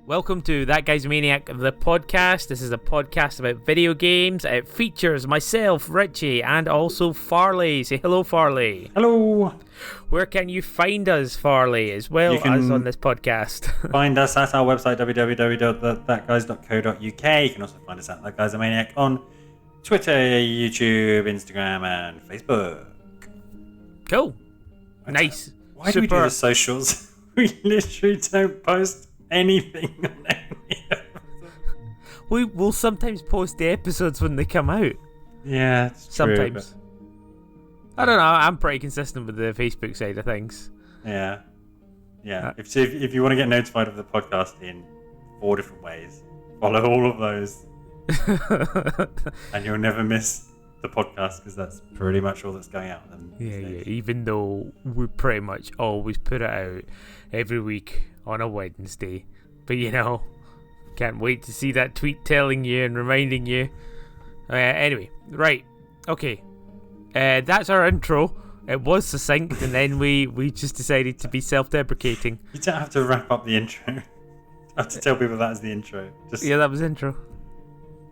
Welcome to That Guy's a Maniac, the podcast. This is a podcast about video games. It features myself, Richie, and also Farley. Say hello, Farley. Hello. Where can you find us, Farley, as well as on this podcast? Find us at our website, www.thatguys.co.uk. You can also find us at That Guy's a Maniac on Twitter, YouTube, Instagram, and Facebook. Cool. Nice. Why do we do the socials? We literally don't post anything on any of them. We'll sometimes post the episodes when they come out. Yeah, it's sometimes. True, I don't know. I'm pretty consistent with the Facebook side of things. Yeah. If you want to get notified of the podcast in 4 different ways, follow all of those, and you'll never miss the podcast because that's pretty much all that's going out. Yeah. Even though we pretty much always put it out every week on a Wednesday, but can't wait to see that tweet telling you and reminding you. Anyway, right, okay, that's our intro. It was succinct, and then we just decided to be self-deprecating. You don't have to wrap up the intro. I have to tell people that is the intro. That was intro.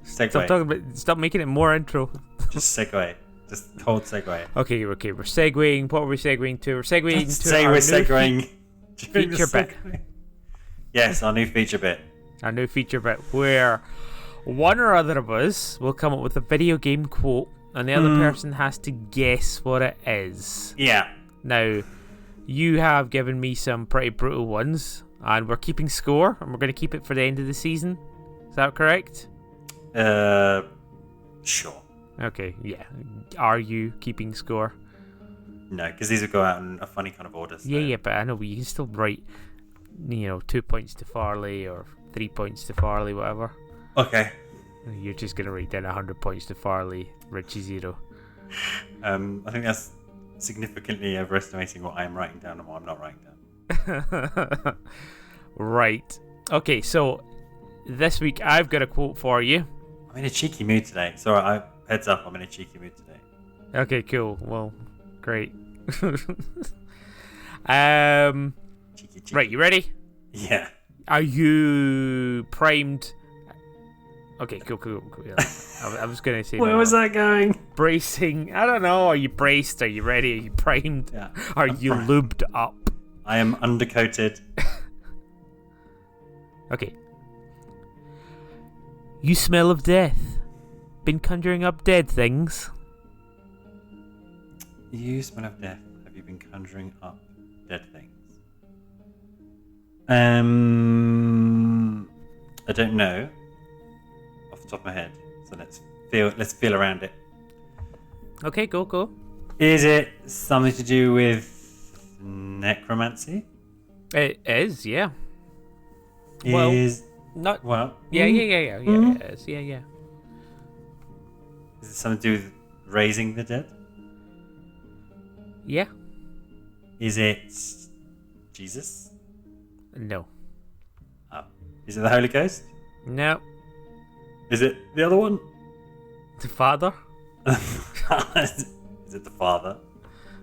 Segue. Stop making it more intro. Just segue. Just cold segue. Okay, we're segueing. What were we segueing to? We're segueing segueing. Feature bit. Yes, our new feature bit. Our new feature bit where one or other of us will come up with a video game quote and the other person has to guess what it is. Yeah. Now, you have given me some pretty brutal ones and we're keeping score and we're going to keep it for the end of the season. Is that correct? Sure. Okay, yeah. Are you keeping score? No, because these will go out in a funny kind of order. So. Yeah, but I know, but you can still write, 2 points to Farley or 3 points to Farley, whatever. Okay. You're just going to write down 100 points to Farley, Richie 0. I think that's significantly overestimating what I'm writing down and what I'm not writing down. Right. Okay, so this week I've got a quote for you. I'm in a cheeky mood today. Sorry, heads up, I'm in a cheeky mood today. Okay, cool. Well, great. Cheeky. Right, you ready? Yeah. Are you primed? Okay, cool. Yeah. I was going to say... Where was that going? Bracing. I don't know. Are you braced? Are you ready? Are you primed? Yeah. Are you lubed up? I am undercoated. Okay. You smell of death. Been conjuring up dead things? You smell of death. Have you been conjuring up dead things? I don't know off the top of my head. So let's feel around it. Okay, cool. Is it something to do with necromancy? It is, yeah. Yeah. It is. Yeah. Is it something to do with raising the dead? Yeah. Is it Jesus? No. Oh. Is it the Holy Ghost? No. Is it the other one? The Father? Is it the Father?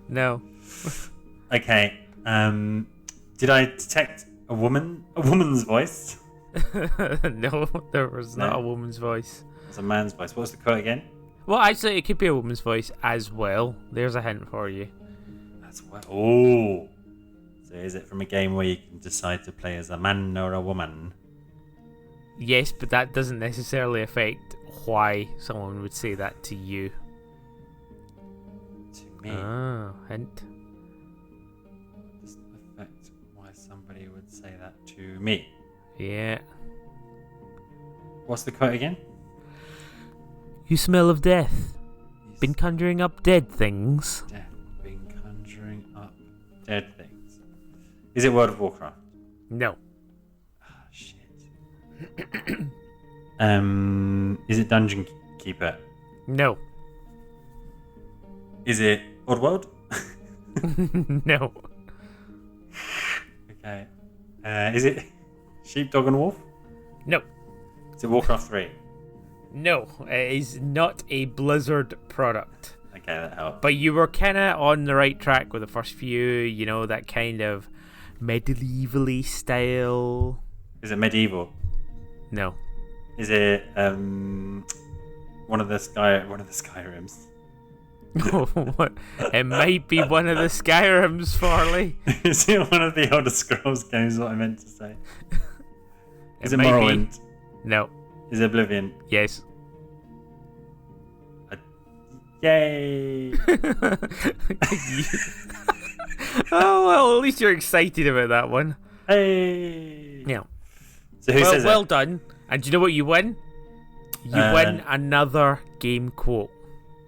No. Okay. Did I detect a woman's voice? No, there was not a woman's voice. It's a man's voice. What's the quote again? Well, actually, it could be a woman's voice as well. There's a hint for you. That's well. Oh. So is it from a game where you can decide to play as a man or a woman? Yes, but that doesn't necessarily affect why someone would say that to you. To me. Ah, hint. Doesn't affect why somebody would say that to me. Yeah. What's the quote again? You smell of death. Been conjuring up dead things. Death. Been conjuring up dead things. Is it World of Warcraft? No. Ah, shit. Is it Dungeon Keeper? No. Is it Oddworld? No. Okay. Is it Sheepdog and Wolf? No. Is it Warcraft 3? No, it is not a Blizzard product. Okay, that helps. But you were kind of on the right track with the first few, you know, that kind of medieval-y style. Is it medieval? No. Is it one of the Skyrims? What? It might be one of the Skyrims, Farley. Is it one of the Elder Scrolls games? What I meant to say. Is it might be. Morrowind? No. Is it Oblivion? Yes. Yay! Oh well, at least you're excited about that one. Hey! Yeah. So who says well it? done. And do you know what you win? You win another game quote.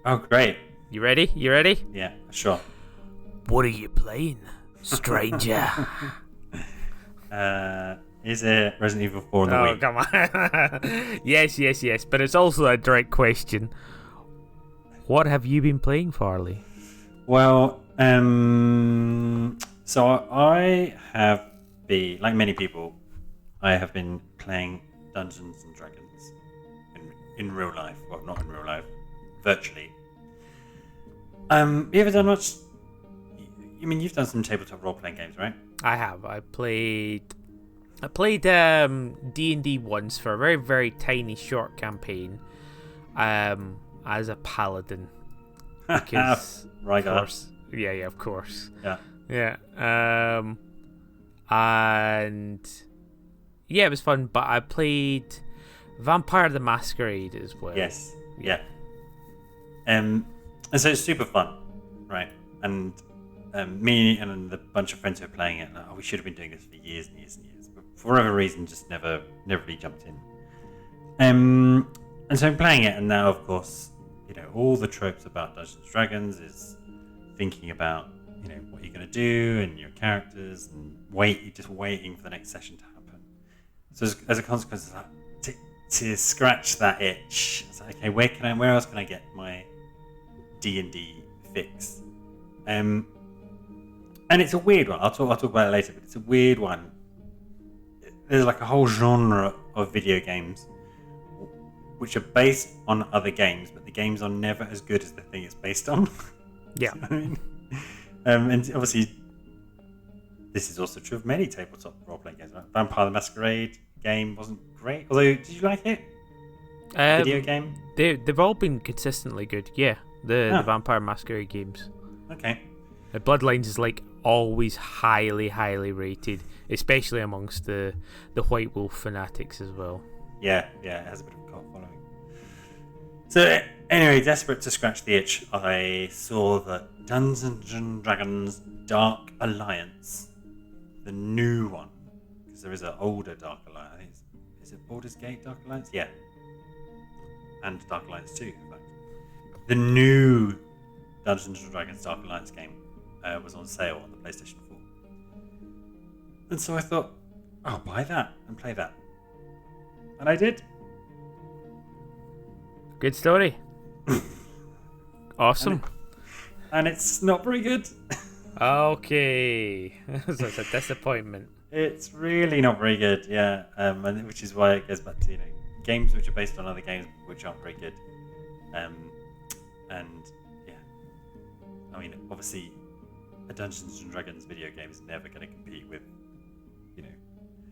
Oh, great. You ready? Yeah, sure. What are you playing, stranger? Is it Resident Evil 4 in the week? Come on. Yes. But it's also a direct question. What have you been playing, Farley? Well, so I have been, like many people, I have been playing Dungeons and Dragons in real life. Well, not in real life, virtually. You ever done much? I mean, you've done some tabletop role-playing games, right? I have. I played D&D once for a very, very tiny short campaign as a paladin. Because right, of course. Yeah, of course. Yeah. And yeah, it was fun, but I played Vampire the Masquerade as well. Yes. Yeah. And so it's super fun, right? And me and the bunch of friends who are playing it, we should have been doing this for years and years and years, but for whatever reason, just never really jumped in. And so I'm playing it, and now, of course, you know, all the tropes about Dungeons and Dragons is thinking about, you know, what you're going to do and your characters, and just waiting for the next session to happen. So as a consequence of that, to scratch that itch, it's like, okay, where else can I get my D&D fix? And it's a weird one. I'll talk about it later, but it's a weird one. There's like a whole genre of video games which are based on other games, but the games are never as good as the thing it's based on. Yeah. You know what I mean? And obviously, this is also true of many tabletop role-playing games. Right? Vampire the Masquerade game wasn't great. Although, did you like it? Video game? They've all been consistently good. Yeah, the Vampire Masquerade games. Okay. The Bloodlines is like always highly, highly rated, especially amongst the White Wolf fanatics as well. Yeah, it has a bit of a cult following. So anyway, desperate to scratch the itch, I saw that Dungeons and Dragons Dark Alliance, the new one, because there is an older Dark Alliance. I think is it Baldur's Gate Dark Alliance? Yeah, and Dark Alliance 2, in fact. The new Dungeons and Dragons Dark Alliance game was on sale on the PlayStation 4, and so I thought, I'll buy that and play that. And I did. Good story. Awesome. And it's not very good. Okay. So it's a disappointment. It's really not very good, yeah. And which is why it goes back to, you know, games which are based on other games which aren't very good. And yeah. I mean, obviously, a Dungeons and Dragons video game is never going to compete with, you know,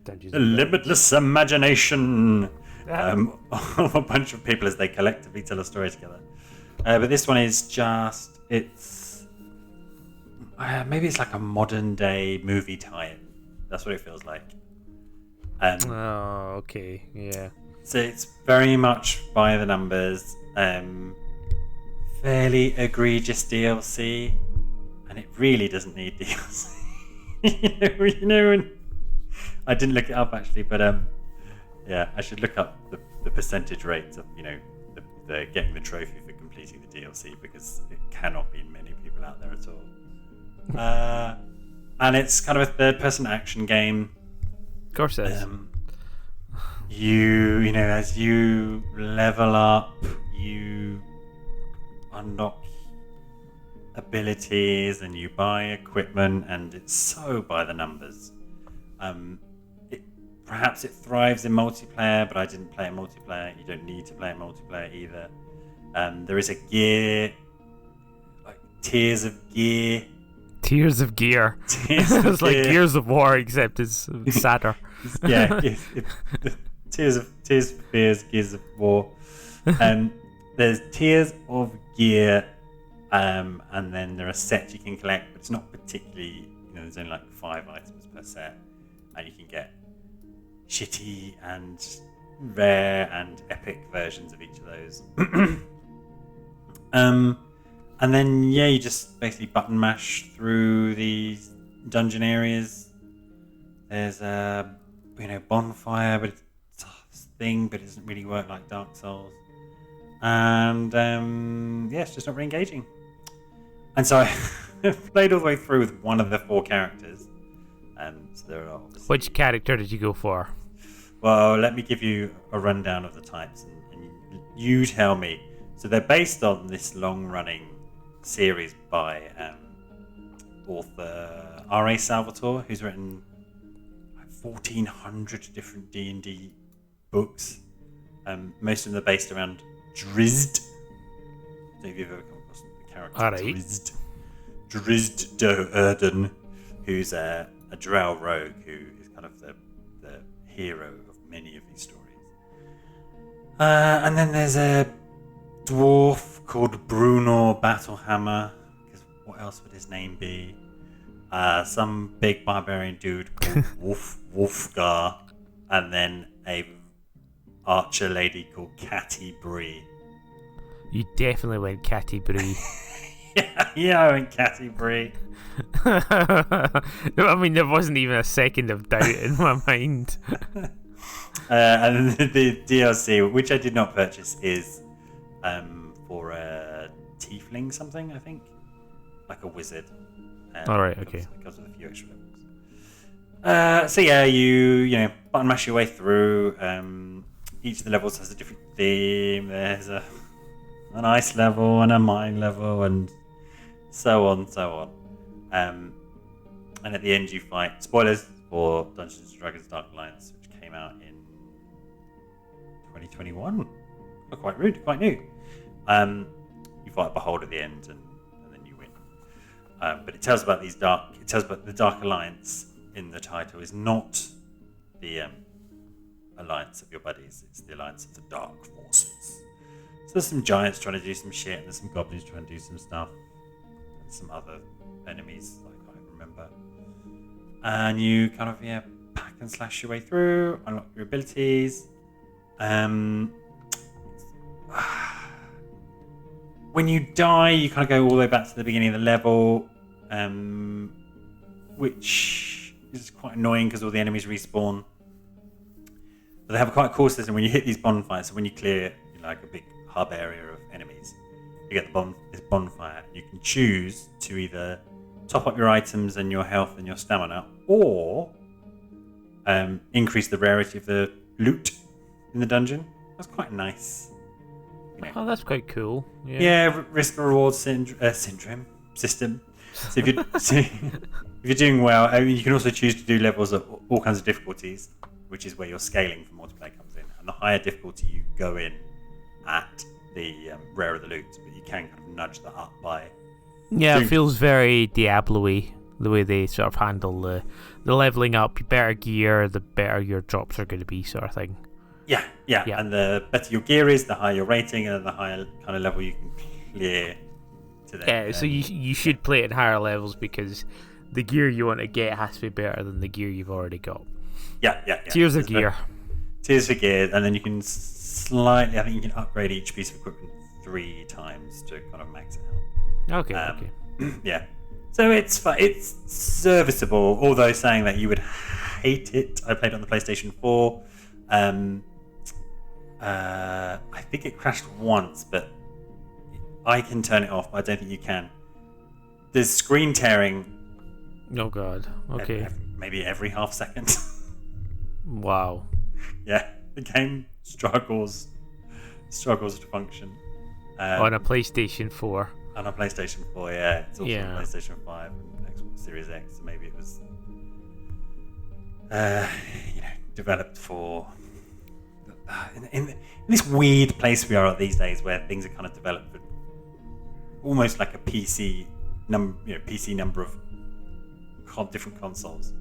the limitless imagination of a bunch of people as they collectively tell a story together. But this one is just, it's maybe it's like a modern day movie tie-in. That's what it feels like. Oh, okay, yeah. So it's very much by the numbers, fairly egregious DLC, and it really doesn't need DLC. you know, and I didn't look it up actually, but yeah, I should look up the percentage rates of, you know, the getting the trophy for completing the DLC, because it cannot be many people out there at all. And it's kind of a third-person action game. Of course it is. You know, as you level up, you unlock abilities and you buy equipment, and it's so by the numbers. Perhaps it thrives in multiplayer, but I didn't play in multiplayer. You don't need to play in multiplayer either. There is a gear, like tiers of gear. Tears of Gear. It's like Gears of War, except it's sadder. Tears of Fears, Gears of War. There's tiers of gear, and then there are sets you can collect, but it's not particularly, there's only like 5 items per set, and you can get shitty and rare and epic versions of each of those. And then you just basically button mash through these dungeon areas. There's a bonfire, but it's this thing, but it doesn't really work like Dark Souls. And it's just not very engaging. And so I played all the way through with one of the 4 characters. So there are obviously... Which character did you go for? Well, let me give you a rundown of the types, and you tell me. So they're based on this long-running series by author R.A. Salvatore, who's written 1,400 different D&D books. Most of them are based around Drizzt. I don't know if you've ever come across the character Drizzt Do'Urden, who's a drow rogue who is kind of the hero of many of these stories. And then there's a dwarf called Bruno Battlehammer, because what else would his name be? Some big barbarian dude called Wolfgar, and then a archer lady called Catty Bree. You definitely went Catty Bree. yeah, I went Catty Bree. I mean, there wasn't even a second of doubt in my mind. And the DLC, which I did not purchase, is for a tiefling something, I think, like a wizard. All right, okay. It comes with a few extra levels. You button mash your way through. Each of the levels has a different theme. There's an ice level and a mine level, and so on. And at the end, you fight. Spoilers for Dungeons and Dragons: Dark Alliance, which came out in 2021. Oh, quite new. You fight a behold at the end, and then you win. But it tells about the Dark Alliance in the title is not the alliance of your buddies. It's the alliance of the Dark Forces. So there's some giants trying to do some shit, and there's some goblins trying to do some stuff, and some other enemies I can't remember. And you kind of pack and slash your way through, unlock your abilities. When you die, you kind of go all the way back to the beginning of the level, which is quite annoying because all the enemies respawn. But they have quite a cool system when you hit these bonfires. So when you clear like a big hub area of enemies, you get this bonfire. You can choose to either top up your items and your health and your stamina, or increase the rarity of the loot in the dungeon. That's quite nice. Oh, that's quite cool. Risk reward syndrome system. So if you're doing well, you can also choose to do levels of all kinds of difficulties, which is where your scaling for multiplayer comes in. And the higher difficulty you go in at, the rarer the loot, but you can kind of nudge that up by. Yeah, it feels very Diablo-y, the way they sort of handle the leveling up. Better gear, the better your drops are going to be, sort of thing. Yeah. And the better your gear is, the higher your rating, and the higher kind of level you can clear to them. Yeah, so you should play it at higher levels because the gear you want to get has to be better than the gear you've already got. Yeah. Tiers of gear. Tiers for gear, and then you can I think you can upgrade each piece of equipment 3 times to kind of max it out. Okay. Yeah. So it's serviceable, although saying that you would hate it. I played it on the PlayStation 4. I think it crashed once, but I can turn it off, but I don't think you can. There's screen tearing. Oh god. Okay. Maybe every half second. Wow. Yeah, the game struggles to function. On a PlayStation 4. On a PlayStation 4, yeah. It's also on PlayStation 5 and Xbox Series X, so maybe it was developed for in this weird place we are at these days, where things are kind of developed for almost like a PC number of different consoles.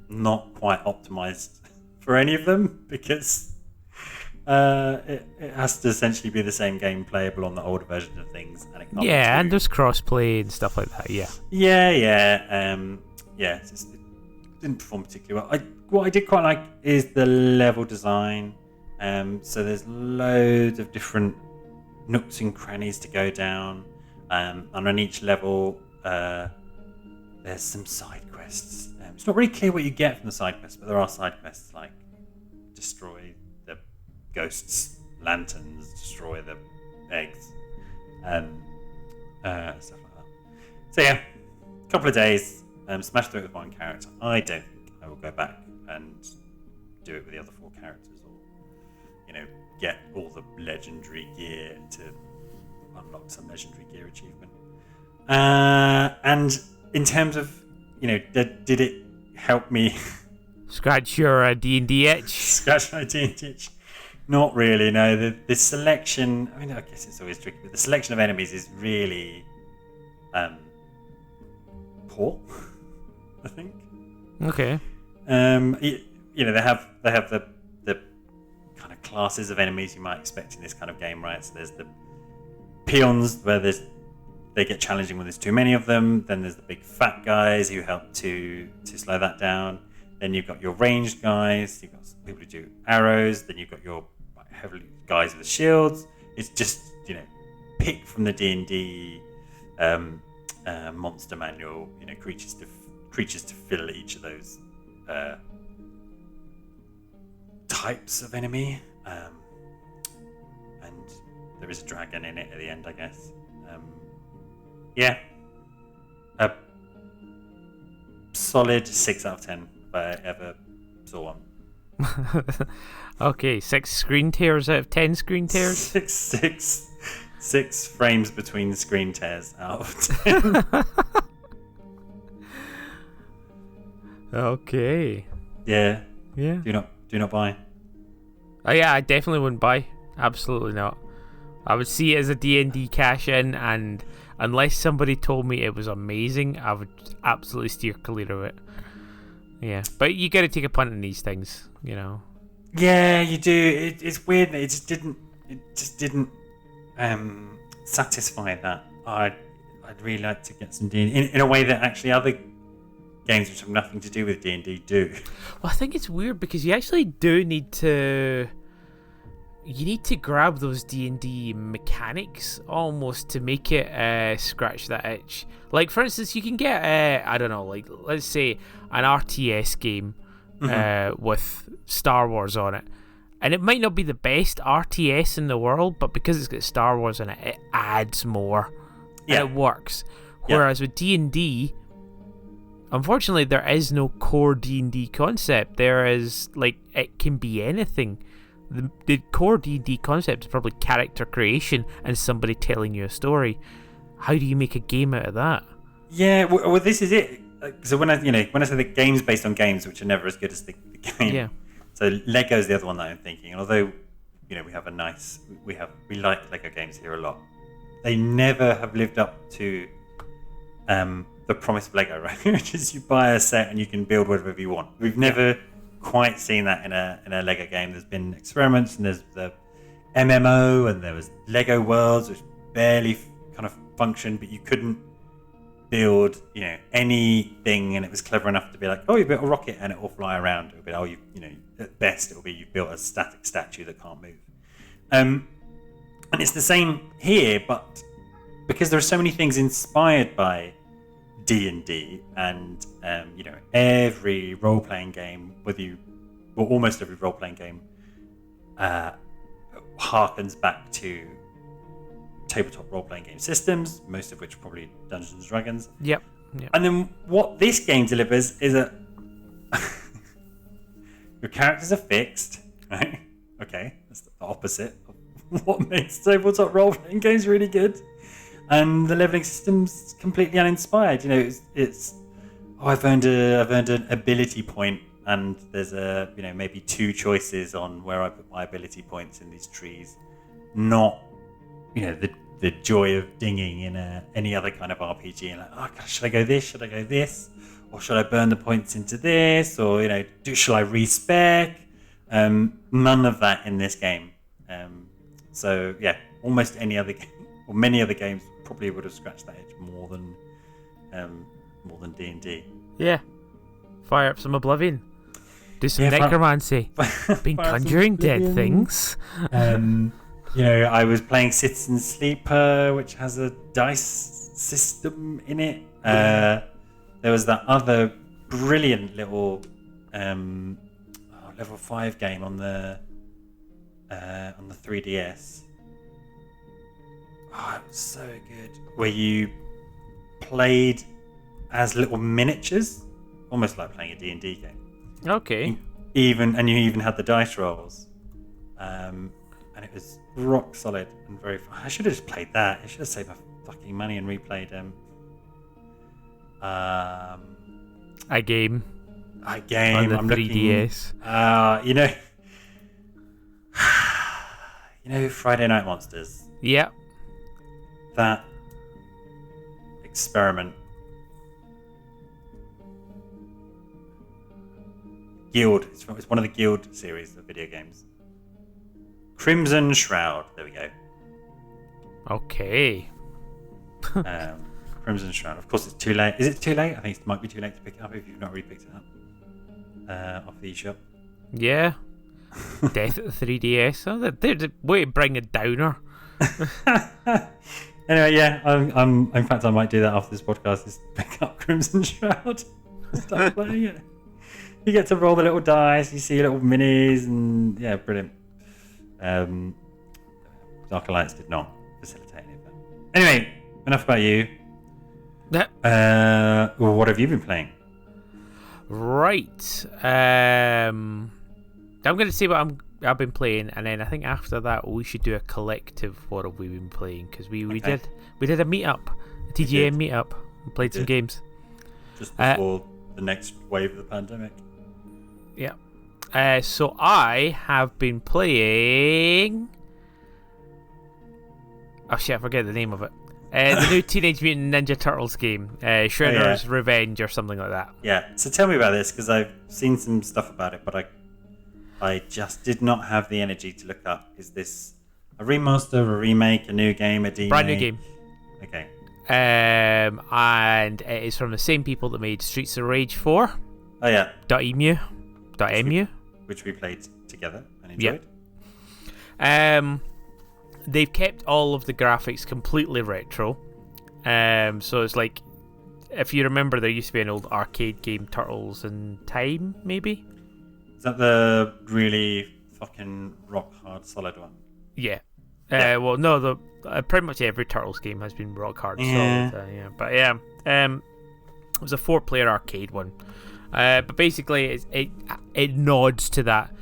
Not quite optimized for any of them, because it has to essentially be the same game playable on the older version of things, and it can't and there's crossplay and stuff like that. It didn't perform particularly well. What I did quite like is the level design. So there's loads of different nooks and crannies to go down, and on each level there's some side quests. It's not really clear what you get from the side quests, but there are side quests like destroy the ghosts' lanterns, destroy the eggs, and stuff like that. So yeah, a couple of days, smashed through it with one character. I don't think I will go back and do it with the other 4 characters, or get all the legendary gear to unlock some legendary gear achievement. And in terms of did it help me scratch your D&D itch? Scratch my D&D itch? Not really, no. The selection, I guess it's always tricky, but the selection of enemies is really poor, I think. Okay. They have the kind of classes of enemies you might expect in this kind of game, right? So there's the peons, where they get challenging when there's too many of them. Then there's the big fat guys who help to slow that down. Then you've got your ranged guys. You've got people who do arrows. Then you've got your heavily guys with shields. It's just pick from the D&D monster manual. Creatures to fill each of those types of enemy. And there is a dragon in it at the end, I guess. A solid 6 out of 10 if I ever saw one. Okay, 6 screen tears out of 10 screen tears? 6 frames between screen tears out of 10. Okay. Yeah. Yeah. Do not buy. Oh yeah, I definitely wouldn't buy. Absolutely not. I would see it as a D&D cash-in, and unless somebody told me it was amazing, I would absolutely steer clear of it. Yeah, but you got to take a punt on these things, Yeah, you do. It's weird that it just didn't satisfy that. I'd really like to get some D&D in a way that actually other games which have nothing to do with D&D do. Well, I think it's weird because you actually do need to. You need to grab those D&D mechanics almost to make it scratch that itch. Like, for instance, you can get, I don't know, like, let's say an RTS game with Star Wars on it. And it might not be the best RTS in the world, but because it's got Star Wars in it, it adds more. Yeah. And it works. Whereas with D&D, unfortunately, there is no core D&D concept. There is, like, it can be anything. The core D&D concept is probably character creation and somebody telling you a story. How do you make a game out of that? Yeah, well, this is it. So when I say the games based on games, which are never as good as the game. Yeah. So Lego's the other one that I'm thinking. And although we have we like Lego games here a lot, they never have lived up to the promise of Lego, right? Which is you buy a set and you can build whatever you want. We've never quite seen that in a Lego game. There's been experiments, and there's the MMO, and there was Lego Worlds, which barely kind of functioned, but you couldn't build anything, and it was clever enough to be like, oh, you built a rocket and it will fly around. It would be, oh, at best it'll be you've built a static statue that can't move. And it's the same here, but because there are so many things inspired by D&D, and every role-playing game, almost every role-playing game harkens back to tabletop role-playing game systems, most of which are probably Dungeons and Dragons. Yep. And then what this game delivers is that your characters are fixed, right? Okay, that's the opposite of what makes tabletop role-playing games really good. And the leveling system's completely uninspired. It's I've earned an ability point and there's maybe 2 choices on where I put my ability points in these trees, not the joy of dinging in any other kind of RPG, and like, oh gosh, should I go this? Should I go this? Or should I burn the points into this? Or shall I respec? None of that in this game. So yeah, almost any other game or many other games probably would have scratched that itch more than D&D. Yeah, fire up some Oblivion. Do some necromancy. Been conjuring dead things. I was playing Citizen Sleeper, which has a dice system in it. There was that other brilliant little level 5 game on the 3DS. Oh, it was so good. Where you played as little miniatures, almost like playing a D&D game. Okay. You even had the dice rolls, and it was rock solid and very fun. I should have just played that. I should have saved my fucking money and replayed a game on the I'm 3DS. Friday Night Monsters. Yeah. That experiment. Guild. It's one of the Guild series of video games. Crimson Shroud. There we go. Okay. Crimson Shroud. Of course, it's too late. Is it too late? I think it might be too late to pick it up if you've not already picked it up off the eShop. Yeah. Death at the 3DS. Oh, they're the way to bring a downer. Anyway, yeah. I'm. In fact, I might do that after this podcast. Is pick up Crimson Shroud. Start playing it. You get to roll the little dice. You see little minis, and yeah, brilliant. Dark Alliance did not facilitate any of that. Anyway, enough about you. Yeah. What have you been playing? Right. I'm going to say what I've been playing, and then I think after that we should do a collective what have we been playing, because we did a meetup, a TGM meetup. We played some games just before the next wave of the pandemic. Yeah. So I have been playing. Oh shit! I forget the name of it. The new Teenage Mutant Ninja Turtles game, Shredder's Revenge or something like that. Yeah. So tell me about this, because I've seen some stuff about it, but I just did not have the energy to look up. Is this a remaster, a remake, a new game, a demake? Brand new game. Okay. And it is from the same people that made Streets of Rage 4. Oh yeah. .emu. Which we played together and enjoyed. Yep. They've kept all of the graphics completely retro. So it's like, if you remember, there used to be an old arcade game, Turtles in Time, maybe? Is that the really fucking rock hard solid one? Yeah. Well, no, pretty much every Turtles game has been rock hard solid. But yeah, it was a 4-player arcade one. But basically, it nods to that,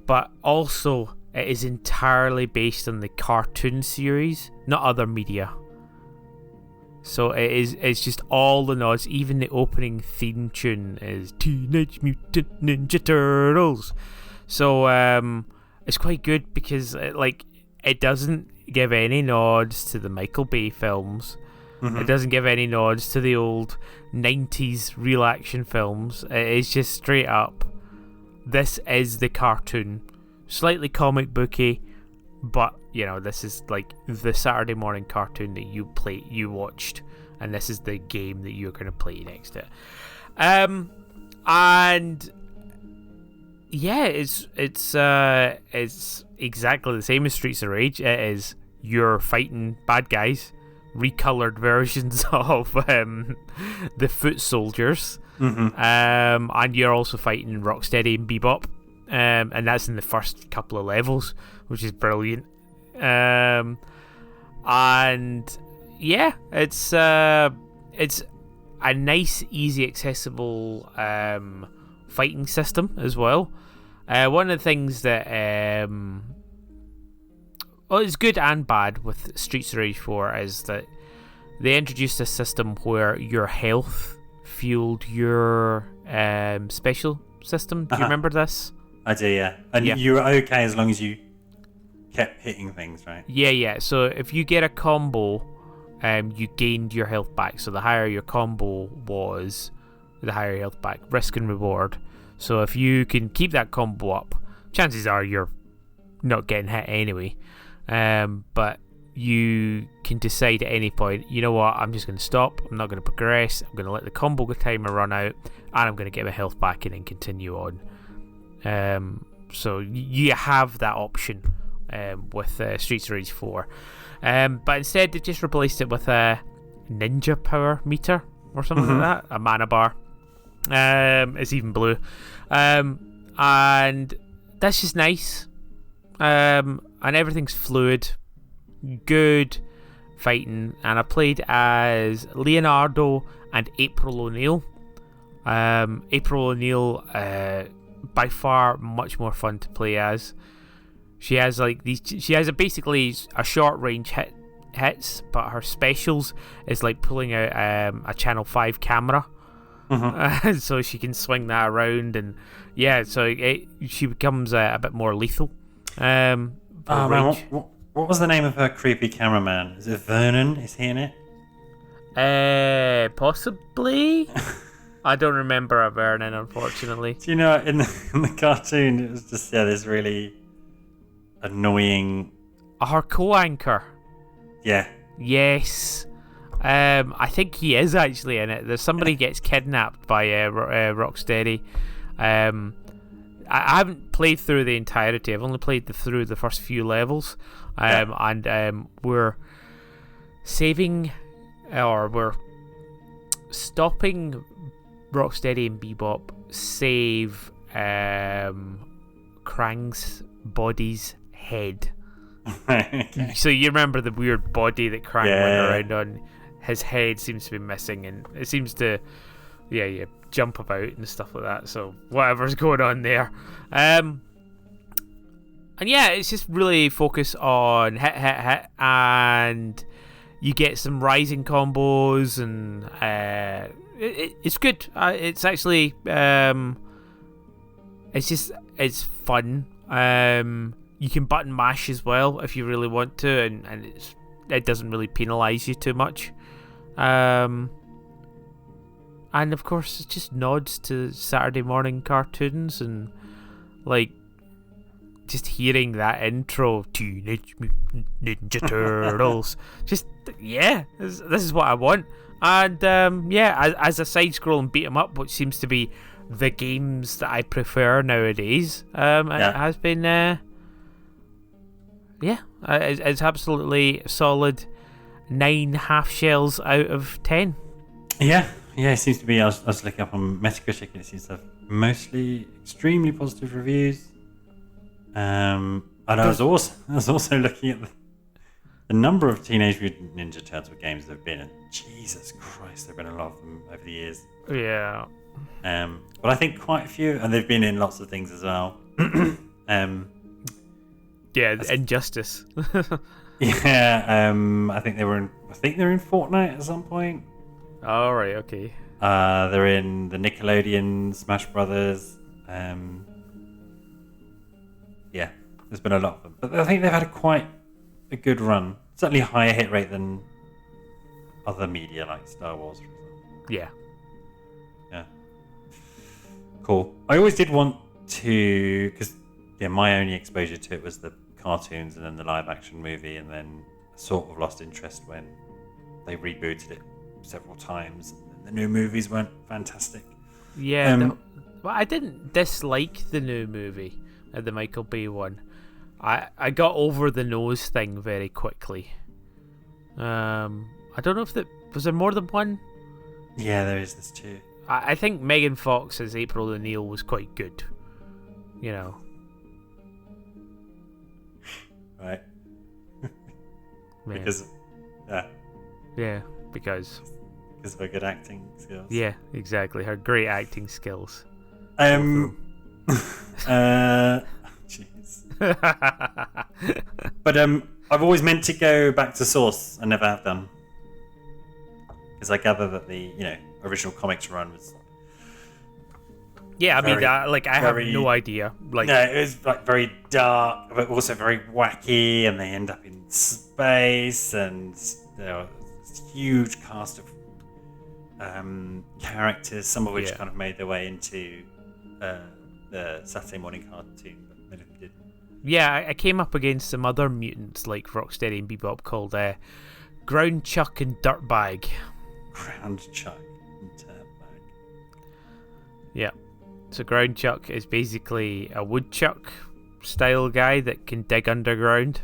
but also it is entirely based on the cartoon series, not other media. So it's just all the nods. Even the opening theme tune is Teenage Mutant Ninja Turtles. So it's quite good because it doesn't give any nods to the Michael Bay films. Mm-hmm. It doesn't give any nods to the old 90s real action films. It's just straight up, this is the cartoon. Slightly comic booky, but this is like the Saturday morning cartoon that you watched, and this is the game that you're going to play next to it. And yeah, it's exactly the same as Streets of Rage. It is you're fighting bad guys, recolored versions of the Foot Soldiers, and you're also fighting Rocksteady and Bebop, and that's in the first couple of levels, which is brilliant. And yeah, it's a nice, easy, accessible fighting system as well. One of the things that it's good and bad with Streets of Rage 4 is that they introduced a system where your health fueled your special system. Do you remember this? I do, yeah. And you were okay as long as you kept hitting things, right? Yeah. So if you get a combo, you gained your health back. So the higher your combo was, the higher your health back. Risk and reward. So if you can keep that combo up, chances are you're not getting hit anyway. But you can decide at any point, you know what, I'm just going to stop. I'm not going to progress. I'm going to let the combo timer run out, and I'm going to get my health back and then continue on. So you have that option with Streets of Rage 4. But instead, they just replaced it with a ninja power meter or something like that, a mana bar. It's even blue. And that's just nice. And everything's fluid. Good fighting. And I played as Leonardo and April O'Neil. April O'Neil, by far much more fun to play as. She has basically a short range hits, but her specials is like pulling out a Channel 5 camera. So she can swing that around, and she becomes a bit more lethal. Man, what was the name of her creepy cameraman? Is it Vernon? Is he in it? Possibly. I don't remember a Vernon, unfortunately. Do you know, in the cartoon, it was just this really annoying. Her co-anchor. Yeah. Yes. I think he is actually in it. There's somebody gets kidnapped by Rocksteady. I haven't played through the entirety. I've only played through the first few levels. And we're saving, or we're stopping Rocksteady and Bebop save Krang's body's head. Okay. So you remember the weird body that Krang went around on? His head seems to be missing, and it seems to jump about and stuff like that. So whatever's going on there. And it's just really focus on hit, and you get some rising combos, and it's good. It's actually it's fun. You can button mash as well if you really want to, and it doesn't really penalise you too much. And of course, it just nods to Saturday morning cartoons, and like just hearing that intro, Teenage Mutant Ninja Turtles, this is what I want. And as a side-scrolling beat 'em up, which seems to be the games that I prefer nowadays, it has been it's absolutely solid 9 half shells out of 10. Yeah, it seems to be. I was looking up on Metacritic, and it seems to have mostly extremely positive reviews. And I was also looking at the number of Teenage Mutant Ninja Turtle games there have been, and Jesus Christ, there have been a lot of them over the years. Yeah. But I think quite a few, and they've been in lots of things as well. Injustice. I think they were in Fortnite at some point. All right, okay. They're in the Nickelodeon Smash Brothers. There's been a lot of them, but I think they've had quite a good run. Certainly a higher hit rate than other media like Star Wars, for example. Yeah. Cool. I always did want to, because my only exposure to it was the cartoons and then the live action movie, and then sort of lost interest when they rebooted it several times and the new movies weren't fantastic. I didn't dislike the new movie, the Michael Bay one. I got over the nose thing very quickly. I don't know if was there more than one. Yeah, there is this too. I think Megan Fox as April O'Neil was quite good. Right. Because of her good acting skills. Yeah, exactly. Her great acting skills. Jeez. But I've always meant to go back to source. I never have done, because I gather that the original comics run Yeah, I mean, I have no idea. Like, no, it was like very dark, but also very wacky, and they end up in space, and there are this huge cast of characters, some of which kind of made their way into the Saturday morning cartoon, but many of them didn't. Yeah, I came up against some other mutants like Rocksteady and Bebop called Ground Chuck and Dirtbag. Ground Chuck and Dirtbag. Yeah. So Ground Chuck is basically a woodchuck style guy that can dig underground.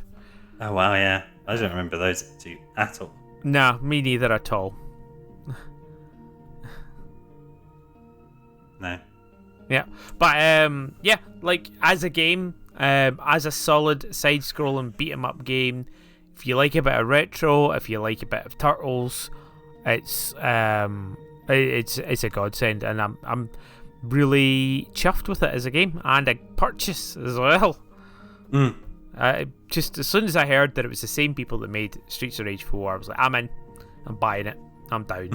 Oh wow, yeah. I don't remember those two at all. Nah, me neither at all. No. Yeah. But yeah, like as a game, as a solid side-scrolling beat-em-up game, if you like a bit of retro, if you like a bit of Turtles, it's a godsend, and I'm really chuffed with it as a game and a purchase as well. Just as soon as I heard that it was the same people that made Streets of Rage 4, I was like, I'm in, I'm buying it, I'm down.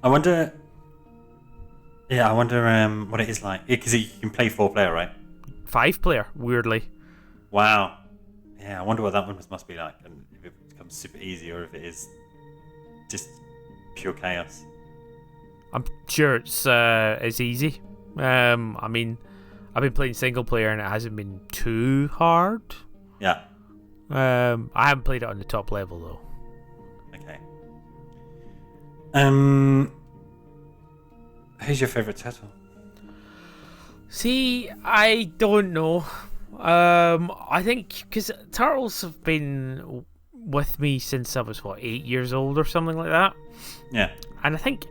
I wonder what it is like, because you can play 4-player, right? 5-player, weirdly. Wow. Yeah, I wonder what that one must be like, and if it becomes super easy or if it is just pure chaos. I'm sure it's easy. I mean, I've been playing single player and it hasn't been too hard. Yeah. I haven't played it on the top level though. Okay. Who's your favourite turtle? See, I don't know. I think because Turtles have been with me since I was 8 years old or something like that. Yeah. And I think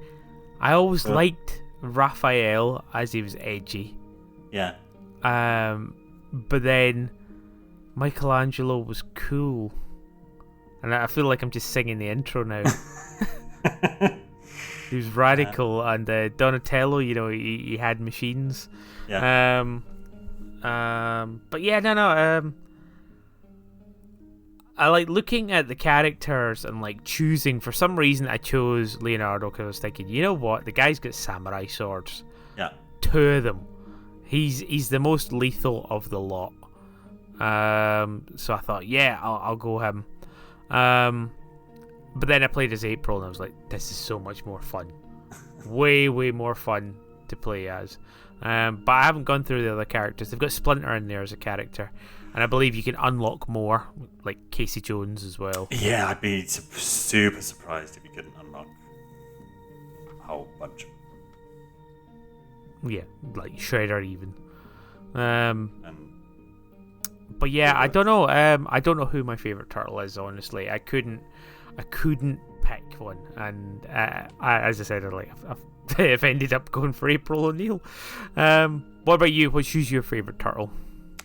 I always liked Raphael as he was edgy. Yeah. But then Michelangelo was cool, and I feel like I'm just singing the intro now. He was radical, and Donatello, he had machines. Yeah. But yeah, no. I like looking at the characters and like choosing. For some reason, I chose Leonardo because I was thinking, you know what, the guy's got samurai swords. Yeah. 2 of them. He's the most lethal of the lot. So I thought, yeah, I'll go him. But then I played as April and I was like, this is so much more fun. way more fun to play as. But I haven't gone through the other characters. They've got Splinter in there as a character, and I believe you can unlock more, like Casey Jones as well. Yeah, I'd be super surprised if you couldn't unlock a whole bunch. Yeah, like Shredder even. But yeah, I don't know. I don't know who my favorite turtle is. Honestly, I couldn't pick one. And as I said earlier, I've ended up going for April O'Neil. What about you? Who's your favorite turtle?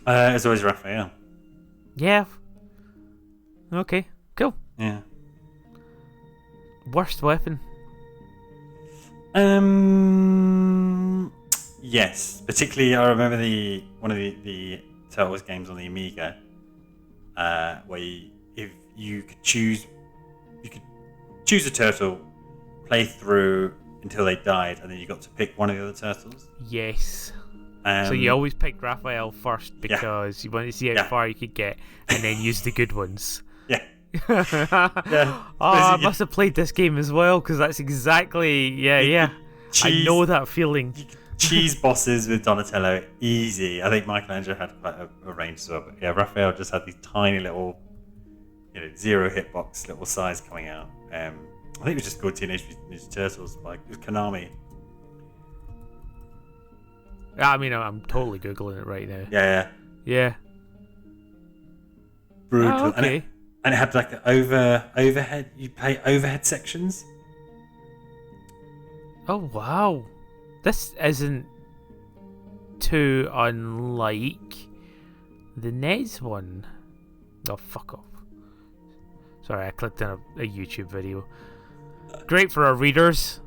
It's always Raphael. Yeah. Okay. Cool. Yeah. Worst weapon? Yes. Particularly, I remember one of the Turtles games on the Amiga, where you could choose a turtle, play through until they died, and then you got to pick one of the other turtles. Yes. So you always picked Raphael first because you wanted to see how far you could get, and then use the good ones. Yeah. I must have played this game as well, because that's exactly I know that feeling. Cheese bosses with Donatello, easy. I think Michelangelo had quite a range as well, but yeah, Raphael just had these tiny little, 0 hitbox little size coming out. I think it was just called Teenage Mutant Ninja Turtles, it was Konami. I mean, I'm totally googling it right now. Yeah. Brutal. Oh, okay. And it had like overhead. You play overhead sections. Oh wow, this isn't too unlike the NES one. Oh, fuck off. Sorry, I clicked on a YouTube video. Great for our readers.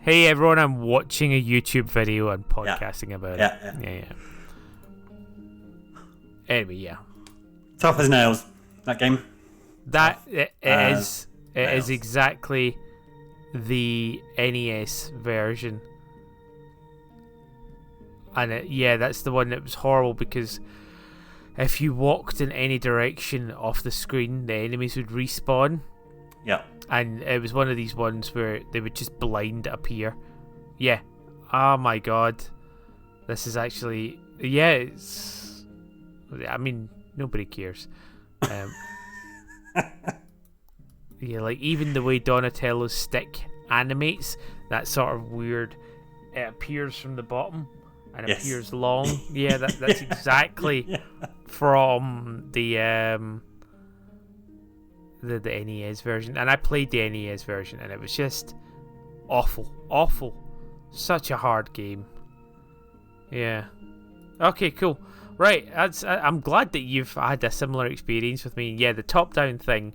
Hey everyone, I'm watching a YouTube video and podcasting about it. Yeah. Anyway, yeah. Tough as nails, that game. It is exactly the NES version. And that's the one that was horrible because if you walked in any direction off the screen, the enemies would respawn. Yeah. And it was one of these ones where they would just blind appear. Yeah. Oh my god. This is actually... Yeah, it's... I mean, nobody cares. Yeah, like even the way Donatello's stick animates, that sort of weird... It appears from the bottom and appears long. Yeah, that's exactly from the NES version. And I played the NES version and it was just awful. Such a hard game. Yeah. Okay, cool. Right, I'm glad that you've had a similar experience with me. Yeah, the top-down thing,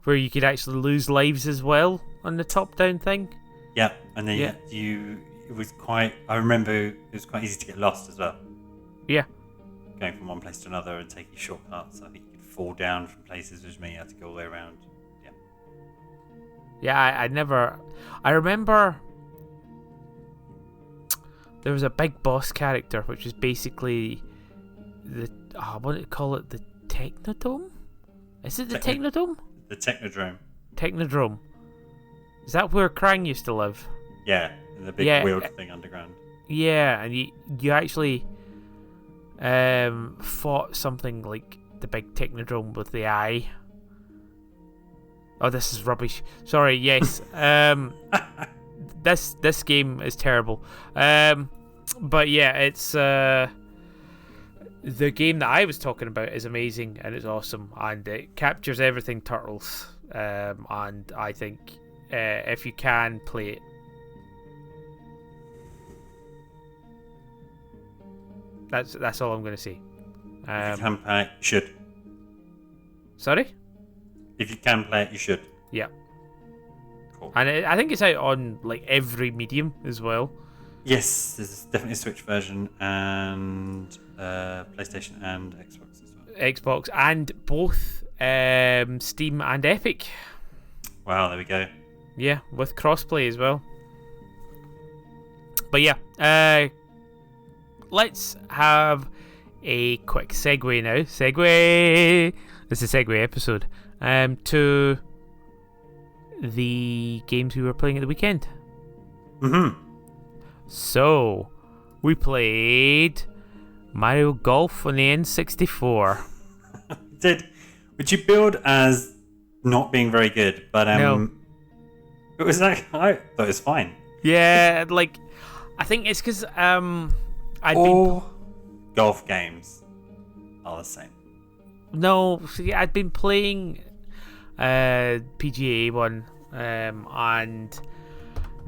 where you could actually lose lives as well on the top-down thing. Yeah, and then it was quite... I remember it was quite easy to get lost as well. Yeah. Going from one place to another and taking shortcuts. I think you could fall down from places, which meant you had to go all the way around. Yeah. Yeah, I remember... There was a big boss character, which was basically I want to call it the Technodrome? Is it the Technodrome? The Technodrome. Technodrome. Is that where Krang used to live? Yeah, the big wheeled thing underground. Yeah, and you actually fought something like the big Technodrome with the eye. Oh, this is rubbish. Sorry, yes. This game is terrible. But yeah, it's the game that I was talking about is amazing and it's awesome and it captures everything Turtles. And I think if you can play it, that's all I'm going to say. If you can play it, you should. Sorry? If you can play it, you should. Yeah. Cool. And I think it's out on like every medium as well. Yes, there's definitely a Switch version and PlayStation and Xbox as well. Xbox and both Steam and Epic. Wow, there we go. Yeah, with crossplay as well. But yeah, let's have a quick segue now. Segue! This is a segue episode. To the games we were playing at the weekend. Mm-hmm. So, we played Mario Golf on the N64. Which you billed as not being very good, but no. It was like, I thought it was fine. Yeah, like, I think it's because golf games are the same. No, see, I'd been playing PGA one, and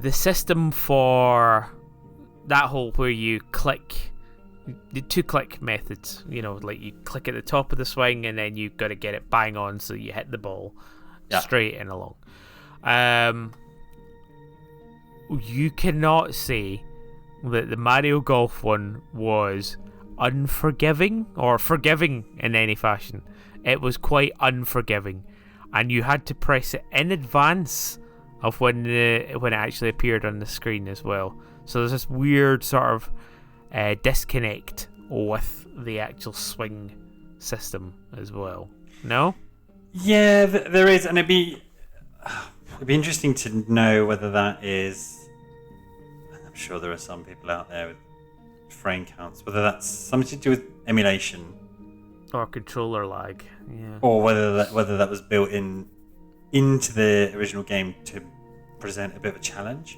the system for that whole where you click, the 2-click methods, like you click at the top of the swing and then you've got to get it bang on so you hit the ball straight and along. You cannot say that the Mario Golf one was unforgiving or forgiving in any fashion. It was quite unforgiving, and you had to press it in advance of when it actually appeared on the screen as well. So there's this weird sort of disconnect with the actual swing system as well. No? Yeah, there is, and it'd be interesting to know whether that is. I'm sure there are some people out there with frame counts, whether that's something to do with emulation or controller lag, yeah, or whether that was built into the original game to present a bit of a challenge.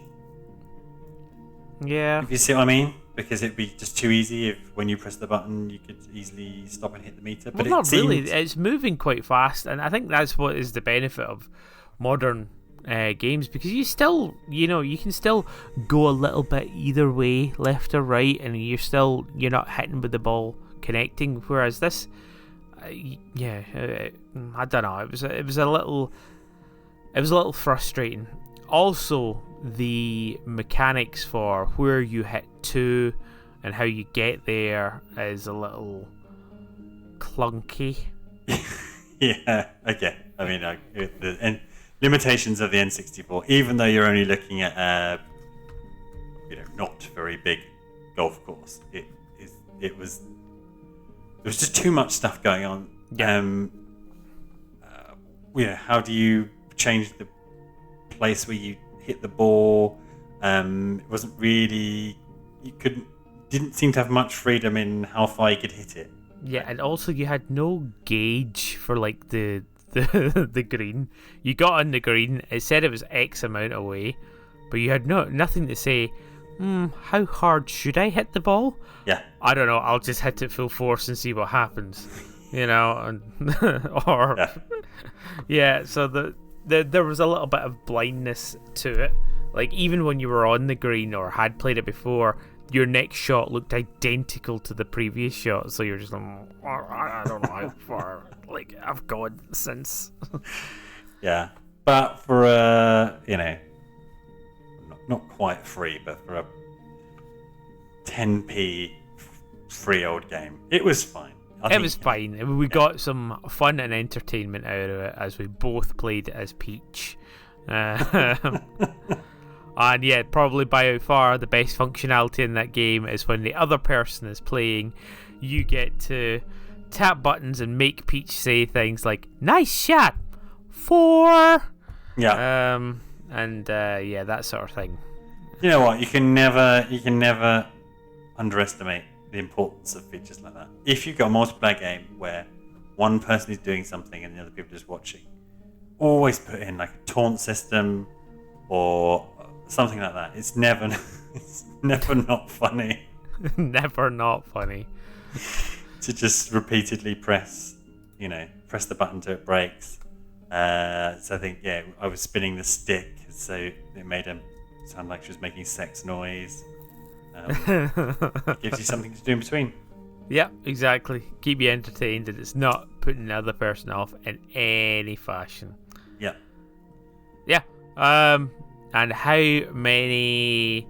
Yeah, if you see what I mean, because it'd be just too easy if when you press the button you could easily stop and hit the meter. But not really. It's moving quite fast, and I think that's what is the benefit of modern games, because you still, you can still go a little bit either way, left or right, and you're not hitting with the ball connecting. Whereas this, I don't know. It was a little frustrating. Also, the mechanics for where you hit to and how you get there is a little clunky. Yeah. Okay. I mean, and limitations of the N64, even though you're only looking at not very big golf course. It was there was just too much stuff going on. How do you change the place where you hit the ball? It wasn't really, didn't seem to have much freedom in how far you could hit it. Yeah, and also you had no gauge for like the green. You got on the green, it said it was X amount away, but you had nothing to say, how hard should I hit the ball? Yeah. I don't know, I'll just hit it full force and see what happens. And or so there was a little bit of blindness to it. Like, even when you were on the green or had played it before, your next shot looked identical to the previous shot, so you're just like, I don't know how far I've gone since. Yeah, but for not quite free, but for a 10p free old game, it was fine. It was fine. We got some fun and entertainment out of it as we both played as Peach. And yeah, probably by far the best functionality in that game is when the other person is playing, you get to tap buttons and make Peach say things like, "Nice shot, 4." Yeah. That sort of thing. You know what? You can never underestimate the importance of features like that. If you've got a multiplayer game where one person is doing something and the other people are just watching, always put in like a taunt system or something like that. It's never not funny. Never not funny. To just repeatedly press the button till it breaks. So I think, I was spinning the stick, so it made him sound like she was making sex noise. It gives you something to do in between. Yeah, exactly. Keep you entertained, and it's not putting the other person off in any fashion. Yeah. Yeah. And how many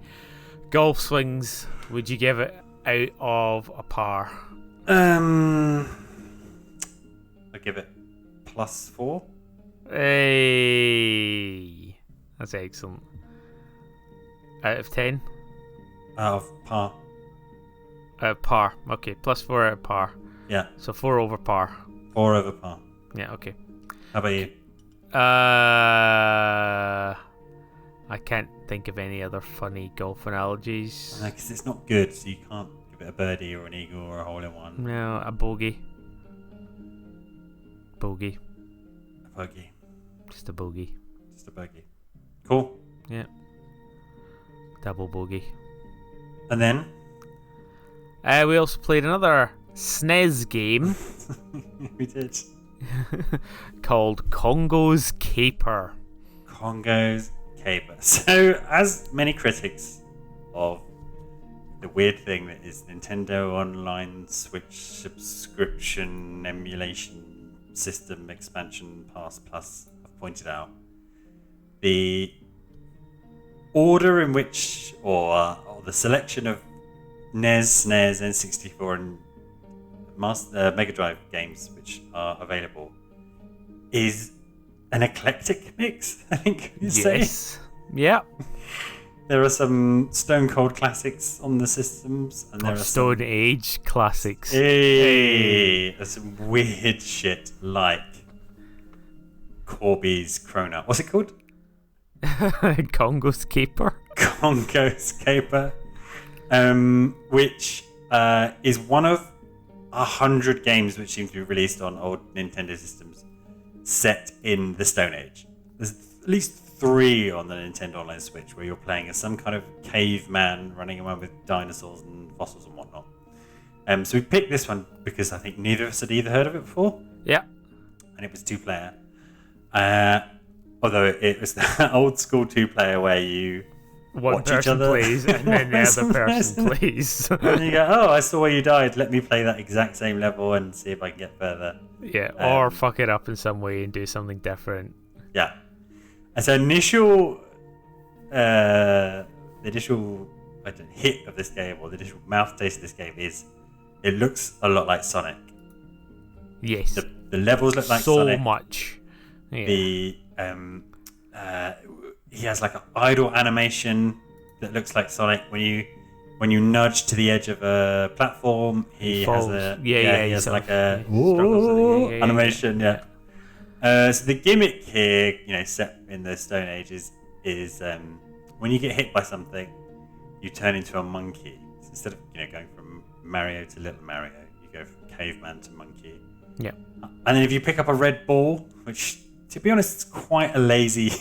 golf swings would you give it out of a par? I give it +4. Hey, that's excellent. Out of 10? Out of par. Out of par. Okay, +4 out of par. Yeah. So 4 over par. 4 over par. Yeah, okay. How about you? I can't think of any other funny golf analogies. Because it's not good, so you can't give it a birdie or an eagle or a hole-in-one. No, a bogey. Bogey. A bogey. Just a bogey. Just a bogey. Cool. Yeah. Double bogey. And then? We also played another SNES game. We did. Called Congo's Caper. Congo's Caper. So, as many critics of the weird thing that is Nintendo Online Switch subscription emulation system expansion Pass Plus have pointed out, the order in which, or the selection of NES, SNES, N64 and Mega Drive games which are available is an eclectic mix, I think you say. Yes. Yeah. There are some Stone Cold classics on the systems, and there are Stone Age classics. There's some weird shit like Corby's Cronut. What's it called? Congo's Caper. Congo's Caper, which is one of 100 games which seem to be released on old Nintendo systems set in the Stone Age. There's at least 3 on the Nintendo Online Switch where you're playing as some kind of caveman running around with dinosaurs and fossils and whatnot. So we picked this one because I think neither of us had either heard of it before. Yeah. And it was 2-player. Although it was the old school 2-player where you watch each other plays and then the other person plays. And you go, oh, I saw where you died. Let me play that exact same level and see if I can get further. Yeah, or fuck it up in some way and do something different. Yeah. And so initial hit of this game, or the initial mouth taste of this game is, it looks a lot like Sonic. Yes. The levels look like so Sonic. So much. Yeah. He has like an idle animation that looks like Sonic. When you when you nudge to the edge of a platform, he has a he has like a animation. So the gimmick here, set in the Stone Ages, is when you get hit by something, you turn into a monkey. So instead of going from Mario to Little Mario, you go from caveman to monkey. Yeah. And then if you pick up a red ball, which to be honest is quite a lazy,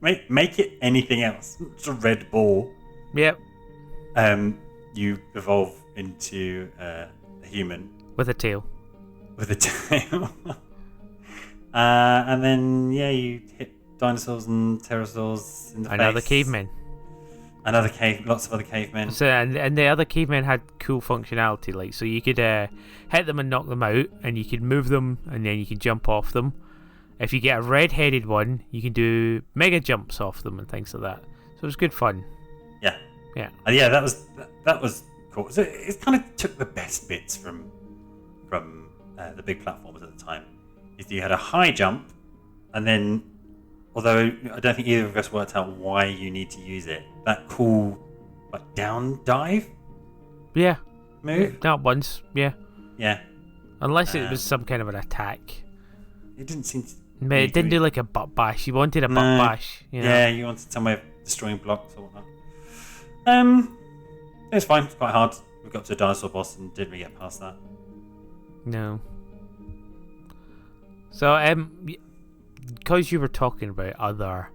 make it anything else. It's a red ball. Yep. You evolve into a human with a tail. And then you hit dinosaurs and pterosaurs in the Another face. caveman. Lots of other cavemen. So and the other cavemen had cool functionality, like so you could hit them and knock them out, and you could move them, and then you can jump off them. If you get a red-headed one, you can do mega jumps off them and things like that. So it was good fun. Yeah. Yeah. That was cool. So it kind of took the best bits from the big platformers at the time. Is you had a high jump, and then, although I don't think either of us worked out why you need to use it, that cool down dive. Yeah. Move. Not once. Yeah. Yeah. Unless it was some kind of an attack. It didn't seem to. It didn't do like a butt bash. You wanted a butt bash. Yeah, you wanted some way of destroying blocks or whatnot. It was fine. It's quite hard. We got to a dinosaur boss and didn't really get past that. No. So, because you were talking about other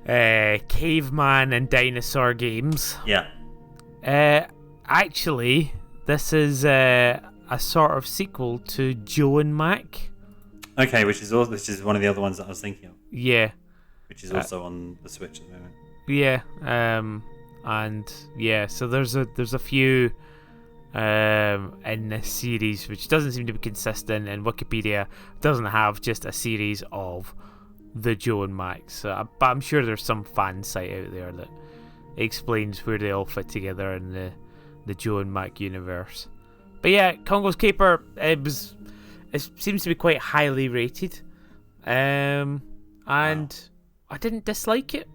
caveman and dinosaur games. Yeah. Actually, this is a sort of sequel to Joe and Mac. Okay, which is one of the other ones that I was thinking of. Yeah. Which is also on the Switch at the moment. Yeah. So there's a few in this series, which doesn't seem to be consistent, and Wikipedia doesn't have just a series of the Joe and Mac. So, but I'm sure there's some fan site out there that explains where they all fit together in the Joe and Mac universe. But yeah, Congo's Caper, it seems to be quite highly rated, and I didn't dislike it.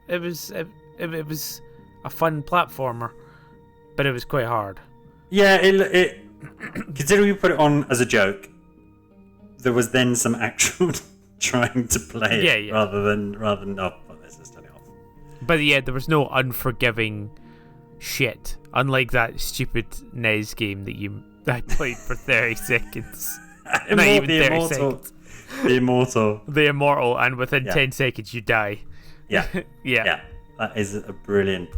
It was a fun platformer, but it was quite hard. Yeah, it considering we put it on as a joke, there was then some actual trying to play it rather than let's just turn it off. But yeah, there was no unforgiving shit, unlike that stupid NES game that I played for 30 seconds. Not even 30 seconds. The Immortal. The Immortal, and within 10 seconds you die. Yeah. Yeah. That is a brilliant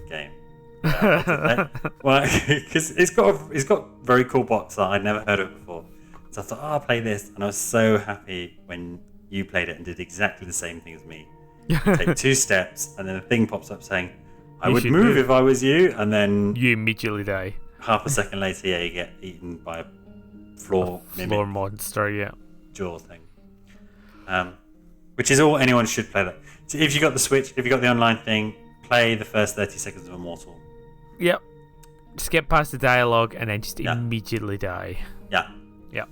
game. Well, because it's got very cool box that I'd never heard of before. So I thought, I'll play this, and I was so happy when you played it and did exactly the same thing as me. Take 2 steps, and then a thing pops up saying, "I would move if I was you," and then you immediately die. Half a second later, you get eaten by a floor monster, jaw thing. Which is all anyone should play that. So if you got the Switch, if you got the online thing, play the first 30 seconds of Immortal. Yep. Skip past the dialogue and then just immediately die. Yeah. Yep.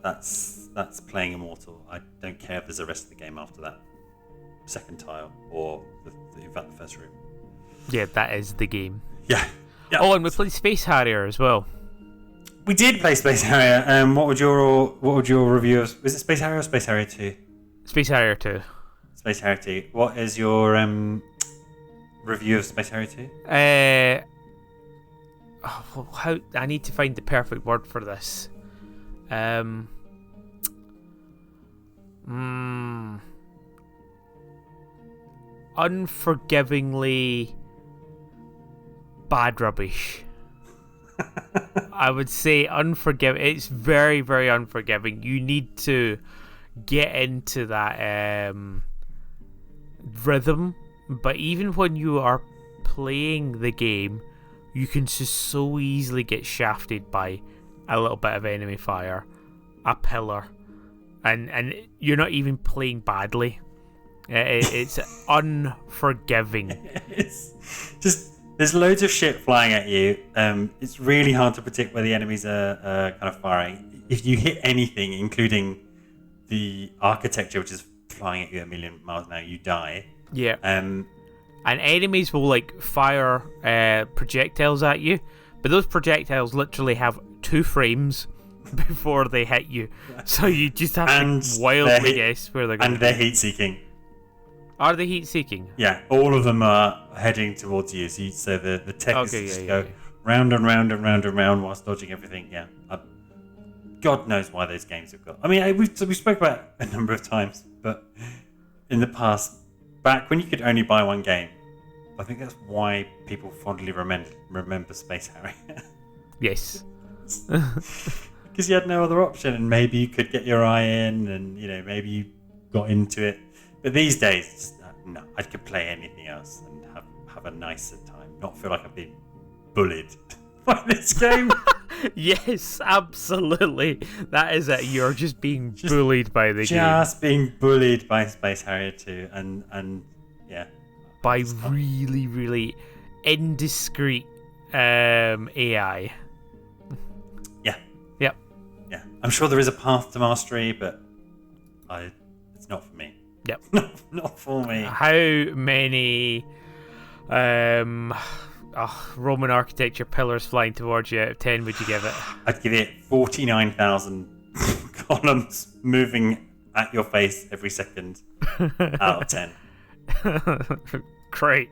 That's playing Immortal. I don't care if there's the rest of the game after that second tile or in fact the first room. Yeah, that is the game. Yeah. Oh, and we played Space Harrier as well. We did play Space Harrier. What would your review of? Was it Space Harrier or Space Harrier 2? Space Harrier 2. Space Harrier 2. What is your review of Space Harrier 2? How I need to find the perfect word for this. Unforgivingly bad rubbish. I would say unforgiving. It's very, very unforgiving. You need to get into that rhythm. But even when you are playing the game, you can just so easily get shafted by a little bit of enemy fire, a pillar, and you're not even playing badly. It's unforgiving. It's just there's loads of shit flying at you. It's really hard to predict where the enemies are kind of firing. If you hit anything, including the architecture, which is flying at you a million miles an hour, you die. Yeah. and enemies will like fire projectiles at you, but those projectiles literally have 2 frames before they hit you, so you just have to wildly guess where they're going. And they're heat-seeking. Are they heat-seeking? Yeah, all of them are heading towards you. So the tech is just go round and round and round and round whilst dodging everything. Yeah, God knows why those games have got. I mean, we spoke about it a number of times, but in the past, back when you could only buy one game, I think that's why people fondly remember Space Harry. Yes. Because you had no other option, and maybe you could get your eye in, and maybe you got into it. But these days, no, I could play anything else and have a nicer time, not feel like I've been bullied by this game. Yes, absolutely. That is it. You're just being bullied by the game. Just being bullied by Space Harrier 2, and yeah. By really, really indiscreet AI. Yeah. Yep. Yeah. I'm sure there is a path to mastery, but it's not for me. Yep. Not for me. How many Roman architecture pillars flying towards you out of 10 would you give it? I'd give it 49,000 columns moving at your face every second out of 10. Great.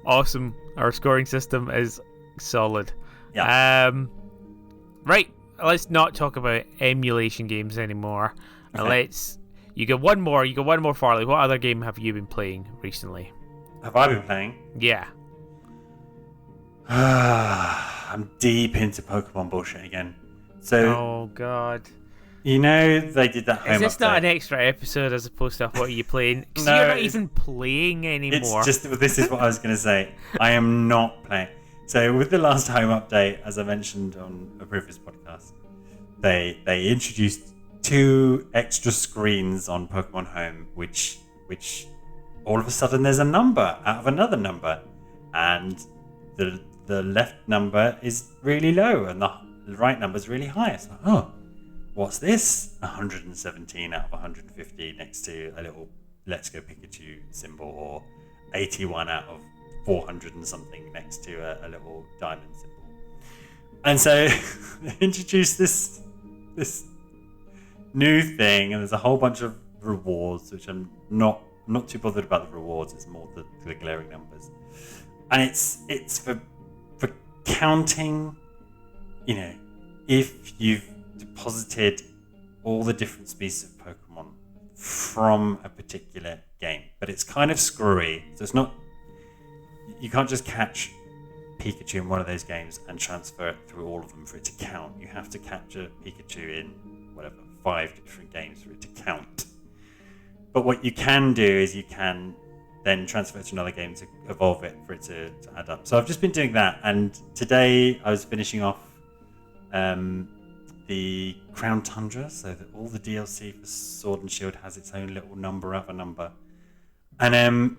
Awesome. Our scoring system is solid. Yeah. Right. Let's not talk about emulation games anymore. Okay. You got one more, Farley. What other game have you been playing recently? Have I been playing? Yeah. I'm deep into Pokemon bullshit again. So, oh god. They did that home Is this update. not an extra episode as opposed to what are you playing? Because No, you're not even playing anymore. It's just, this is what I was going to say. I am not playing. So with the last home update, as I mentioned on a previous podcast, they introduced 2 extra screens on Pokemon Home, which all of a sudden there's a number out of another number, and the left number is really low and the right number is really high. It's like, oh, what's this? 117 out of 150 next to a little Let's Go Pikachu symbol, or 81 out of 400 and something next to a little diamond symbol. And so they introduced this new thing, and there's a whole bunch of rewards, which I'm not too bothered about the rewards. It's more the glaring numbers, and it's for counting. If you've deposited all the different species of Pokemon from a particular game, but it's kind of screwy. So it's not. You can't just catch Pikachu in one of those games and transfer it through all of them for it to count. You have to capture Pikachu in 5 different games for it to count. But what you can do is you can then transfer it to another game to evolve it for it to add up. So I've just been doing that, and today I was finishing off the Crown Tundra, so that all the DLC for Sword and Shield has its own little number of a number. And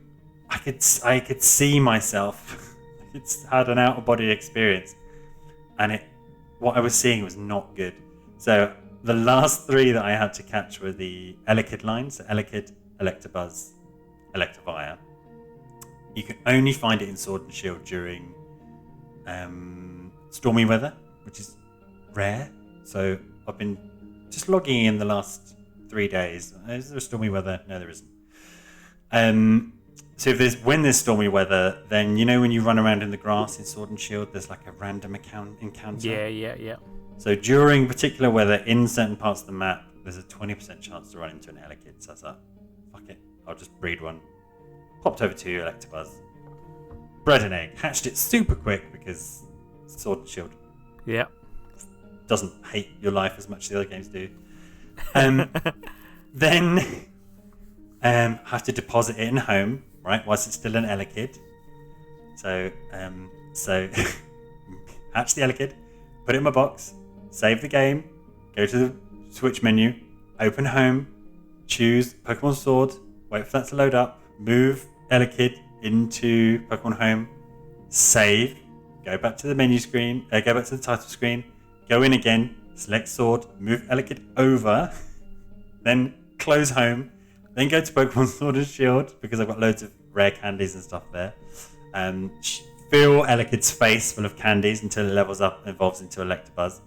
I could see myself. It's had an out-of-body experience, and what I was seeing was not good. So the last 3 that I had to catch were the Elekid lines, so Elekid, Electabuzz, Electivire. You can only find it in Sword and Shield during stormy weather, which is rare. So I've been just logging in the last 3 days. Is there stormy weather? No, there isn't. So when there's stormy weather, then when you run around in the grass in Sword and Shield, there's like a random encounter. Yeah. So during particular weather in certain parts of the map, there's a 20% chance to run into an Elekid. So I was like, fuck it, I'll just breed one. Popped over to Electabuzz, bred an egg, hatched it super quick because Sword and Shield doesn't hate your life as much as the other games do. Then have to deposit it in home, right, whilst it's still an Elekid. So hatch the Elekid, put it in my box, save the game, go to the Switch menu, open home, choose Pokemon Sword, wait for that to load up, move Elekid into Pokemon Home, save, go back to the menu screen, go back to the title screen, go in again, select Sword, move Elekid over, then close home, then go to Pokemon Sword and Shield, because I've got loads of rare candies and stuff there. Fill Elekid's face full of candies until it levels up and evolves into Electabuzz.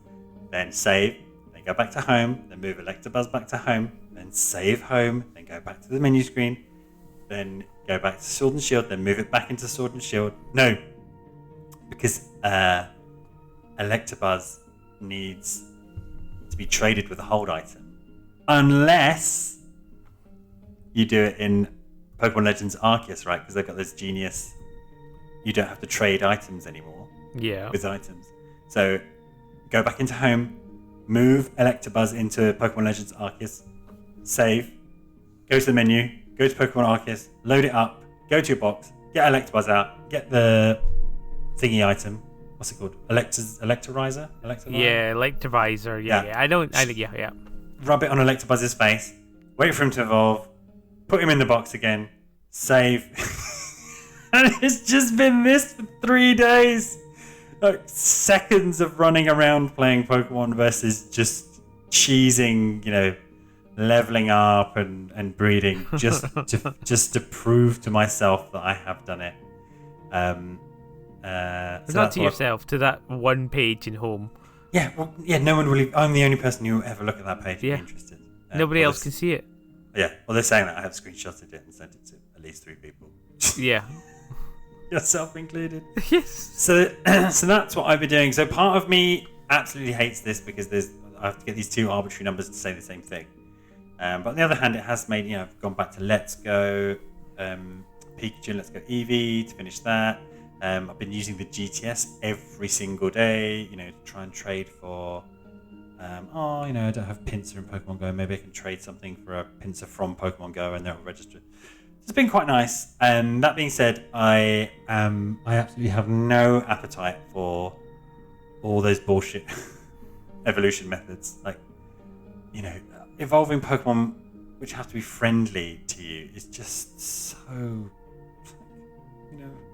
Then save, then go back to home, then move Electabuzz back to home, then save home, then go back to the menu screen, then go back to Sword and Shield, then move it back into Sword and Shield. No, because Electabuzz needs to be traded with a hold item. Unless you do it in Pokemon Legends Arceus, right? Because they've got this genius... You don't have to trade items anymore. Yeah. With items. So, go back into home, move Electabuzz into Pokemon Legends Arceus, save, go to the menu, go to Pokemon Arceus, load it up, go to your box, get Electabuzz out, get the thingy item. What's it called? Electorizer? Yeah, Electivizer. Yeah. Yeah. Rub it on Electabuzz's face, wait for him to evolve, put him in the box again, save. And it's just been this for 3 days. Like seconds of running around playing Pokemon versus just cheesing, leveling up and breeding just to prove to myself that I have done it. So not to yourself, to that one page in home. Yeah, no one will. I'm the only person who will ever look at that page and be interested. Nobody else can see it. Yeah, well, they're saying that I have screenshotted it and sent it to at least 3 people. Yeah. Yourself included. Yes. So that's what I've been doing. So part of me absolutely hates this because I have to get these 2 arbitrary numbers to say the same thing. But on the other hand, it has made, I've gone back to Let's Go Pikachu and Let's Go Eevee to finish that. I've been using the GTS every single day, to try and trade for, I don't have Pinsir in Pokemon Go. Maybe I can trade something for a Pinsir from Pokemon Go and they'll register. It's been quite nice. That being said, I absolutely have no appetite for all those bullshit evolution methods. Like, evolving Pokemon which have to be friendly to you is just so... and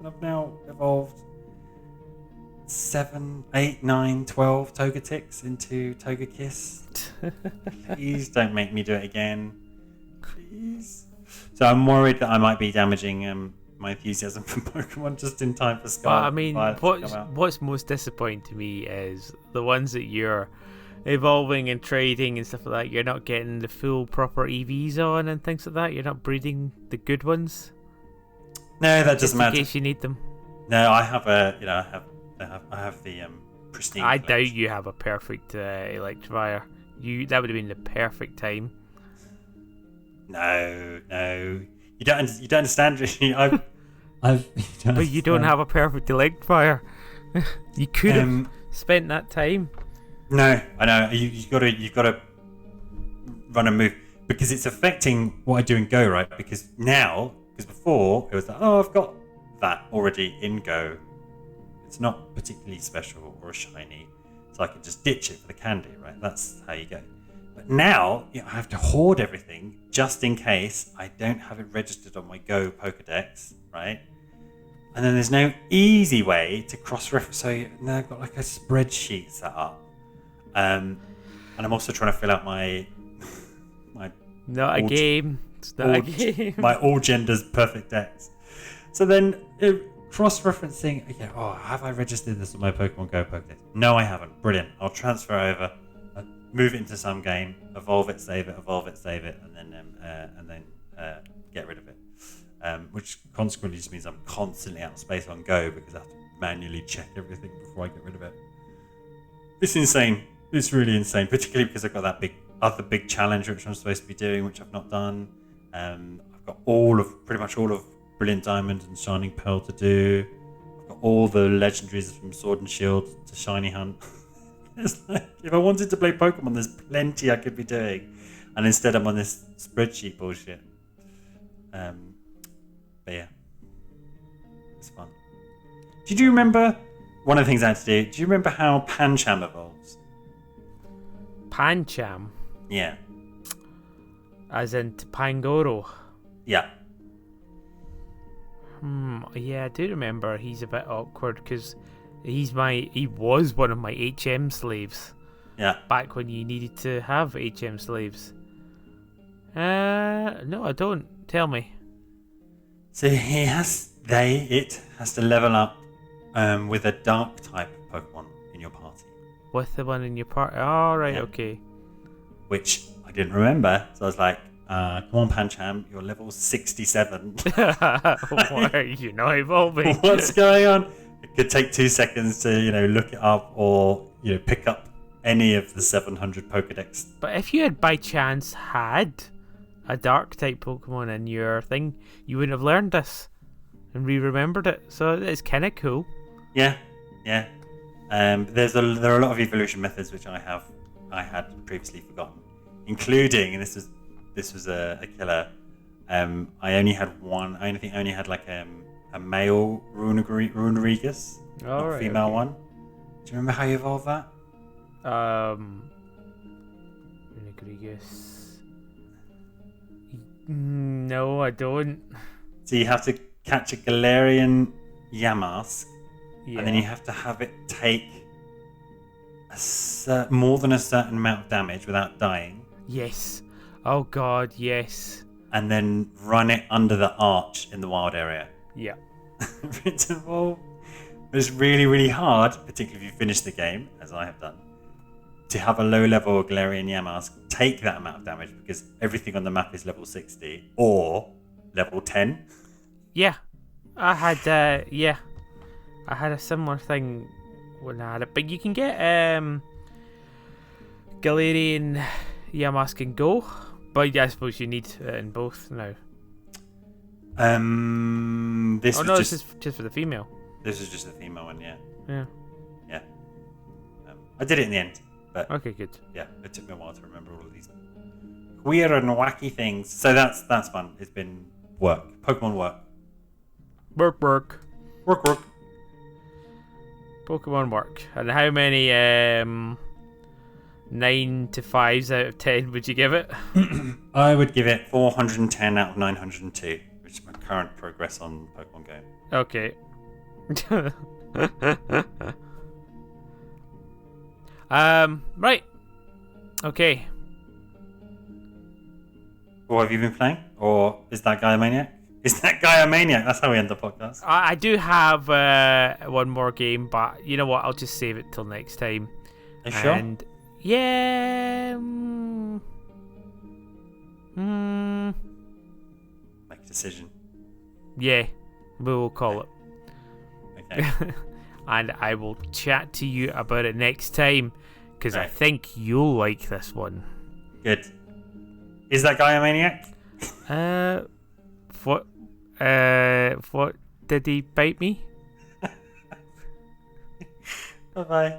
I've now evolved 7, 8, 9, 12 Togetix into Togekiss. Please don't make me do it again. Please. So I'm worried that I might be damaging my enthusiasm for Pokemon just in time for Scarlet. What's most disappointing to me is the ones that you're evolving and trading and stuff like that. You're not getting the full proper EVs on and things like that. You're not breeding the good ones. No, that doesn't matter. In case you need them. No, I have I have the pristine. I doubt you have a perfect Electivire. That would have been the perfect time. No, you don't understand. But you don't have a perfect Electivire. You could have spent that time. No, I know. You've got to run and move because it's affecting what I do in Go, right? Because before it was like, I've got that already in Go. It's not particularly special or shiny, so I can just ditch it for the candy, right? That's how you go. But now I have to hoard everything just in case I don't have it registered on my Go Pokedex, right? And then there's no easy way to cross-reference. So now I've got like a spreadsheet set up, and I'm also trying to fill out my not a game. It's not a game. My all genders perfect dex. So then cross-referencing. Okay, have I registered this on my Pokemon Go Pokedex? No, I haven't. Brilliant. I'll transfer over. Move it into some game, evolve it, save it, and then get rid of it. Which consequently just means I'm constantly out of space on Go because I have to manually check everything before I get rid of it. It's insane. It's really insane, particularly because I've got that big challenge which I'm supposed to be doing, which I've not done. I've got pretty much all of Brilliant Diamond and Shining Pearl to do. I've got all the legendaries from Sword and Shield to Shiny Hunt. It's like, if I wanted to play Pokemon, there's plenty I could be doing. And instead I'm on this spreadsheet bullshit. But yeah. It's fun. Did you remember, one of the things I had to do you remember how Pancham evolves? Pancham? Yeah. As in Pangoro? Yeah. Yeah, I do remember he's a bit awkward because he was one of my HM slaves. Yeah. Back when you needed to have HM slaves. No, I don't. Tell me. So it has to level up with a dark type Pokemon in your party. With the one in your party. Oh, right, Yeah. okay. Which I didn't remember. So I was like, come on, Pancham, you're level 67. Why are you not evolving? What's going on? It could take 2 seconds to, look it up or, pick up any of the 700 Pokedex. But if you had by chance had a dark type Pokemon in your thing, you wouldn't have learned this and remembered it. So it's kind of cool. Yeah. There are a lot of evolution methods which I had previously forgotten, including, and this was a killer. I only had one. I think I only had like a male Runerigus, not a female one. Do you remember how you evolved that? Runerigus. No, I don't. So you have to catch a Galarian Yamask, Yeah. and then you have to have it take more than a certain amount of damage without dying. Yes. Oh God, yes. And then run it under the arch in the wild area. Yeah. It's involved. It's really, really hard, particularly if you finish the game, as I have done, to have a low-level Galarian Yamask take that amount of damage because everything on the map is level 60 or level 10. Yeah. I had a similar thing when I had it. But you can get Galarian Yamask and Go. But I suppose you need it in both now. This is just for the female. This is just the female one, yeah. Yeah. Yeah. I did it in the end, but Okay, good. yeah, it took me a while to remember all of these weird and wacky things. So that's fun. It's been work. Pokemon work. Work. Work. Pokemon work. And how many 9 to 5s out of 10 would you give it? I would give it 410 out of 902, which is my current progress on Pokemon Go. Okay. Right. Okay. What have you been playing? Or is that guy a maniac? Is that guy a maniac? That's how we end the podcast. I do have one more game, but you know what? I'll just save it till next time. Are you sure? And yeah. Make a decision. Yeah. We'll call it. Okay. And I will chat to you about it next time because I Right. think you'll like this one. Good. Is that guy a maniac? What did he bite me? Bye-bye.